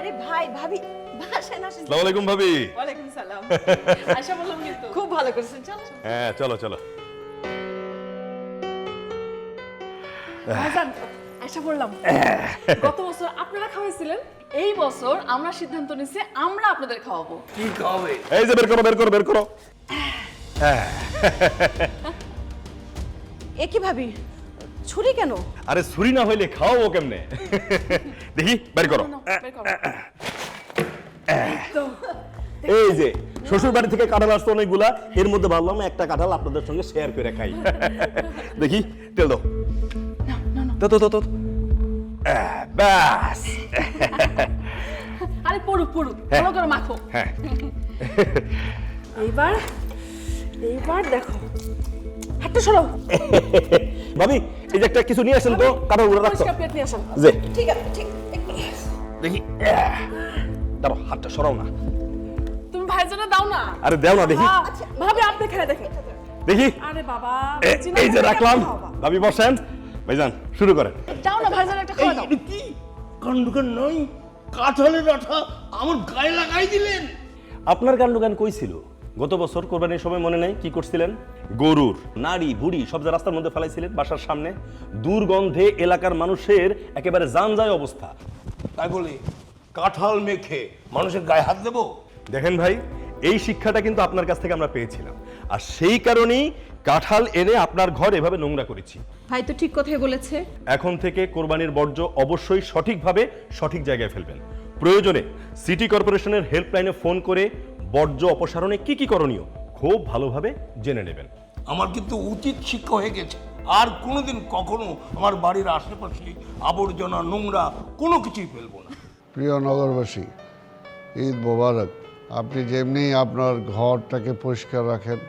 আরে ভাই ভাবি বাসায় না আসেন? আসসালামু আলাইকুম ভাবি। ওয়ালাইকুম সালাম। আয়শা বললাম কিন্তু খুব ভালো করেছেন, চলো। হ্যাঁ চলো চলো। ভাইজান আয়শা বললাম গত বছর আপনারা খাওয়াইছিলেন, এই বছর আমরা সিদ্ধান্ত নিছি আমরা আপনাদের খাওয়াবো। কি খাবে? এই যে বের করো বের করো বের করো। এ কি ভাবি, ছুরি কেন? আরে ছুরি না হইলে খাওয়াবো কেমনে? দেখি বের করো। বের করো। এই যে শ্বশুর বাড়ি থেকে কাঁঠাল আসতো অনেকগুলা, এর মধ্যে ভাবলাম একটা কাঁঠাল আপনাদের সঙ্গে শেয়ার করে খাই। দেখি তেল দাও। দাও দাও দাও। ব্যাস। আরে পড়ুক পড়ুক, ভালো করে মাখো। হ্যাঁ এইবার এইবার দেখো, হাতটা সরাও। ভাবি এই যে একটা কিছু নিয়ে আসেন তো, কাঁঠালগুলো রাখতো। পরিষ্কার প্লেট নিয়ে আসেন। যে ঠিক আছে, ঠিক একটু। দেখি, দাঁড়াও হাতটা সরাও না। তুমি ভাইজানে দাও না। আরে দেও না দেখি। ভাবি আপনি খেয়ে দেখেন। দেখি আরে বাবা, এই যে রাখলাম। ভাবি বসেন, ভাইজান শুরু করেন। দাও না ভাইজান, একটা খাওয়া দাও। এটা কি কাণ্ডজ্ঞান নয়? কাঁঠালের আঠা আমার গায়ে লাগাই দিলেন। আপনার কাণ্ডজ্ঞান কই ছিল? গত বছর কোরবানির সময় মনে নেই কি করছিলেন? গরুর নাড়ি ভুড়ি সব যে রাস্তার মধ্যে ফেলাইছিলেন বাসার সামনে। দুর্গন্ধে এলাকার মানুষের একেবারে জানজায় অবস্থা। তাই বলে কাঁঠাল মেখে মানুষের গায়ে হাত দেবো? দেখেন ভাই, এই শিক্ষাটা কিন্তু আপনার কাছ থেকে আমরা পেয়েছিলাম, আর সেই কারণেই কাঁঠাল এনে আপনার ঘর এভাবে নোংরা করেছি। ভাই তো ঠিক কথাই বলেছে। এখন থেকে কোরবানির বর্জ্য অবশ্যই সঠিকভাবে সঠিক জায়গায় ফেলবেন। প্রয়োজনে সিটি কর্পোরেশনের হেল্পলাইনে ফোন করে বর্জ্য অপসারণে কি কি করণীয় খুব ভালোভাবে জেনে নেবেন। আমার কিন্তু উচিত শিক্ষা হয়ে গেছে। আর কোনোদিন কখনো আমার বাড়ির আশেপাশে আবর্জনা নোংরা কোনো কিছুই ফেলবো না। প্রিয় নগরবাসী, ঈদ মোবারক। আপনি যেমনি আপনার ঘরটাকে পরিষ্কার রাখেন,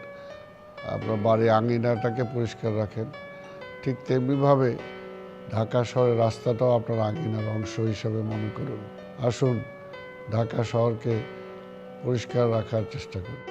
আপনার বাড়ির আঙিনাটাকে পরিষ্কার রাখেন, ঠিক তেমনিভাবে ঢাকা শহরের রাস্তাটাও আপনার আঙিনার অংশ হিসাবে মনে করুন। আসুন ঢাকা শহরকে পরিষ্কার রাখার চেষ্টা করুন।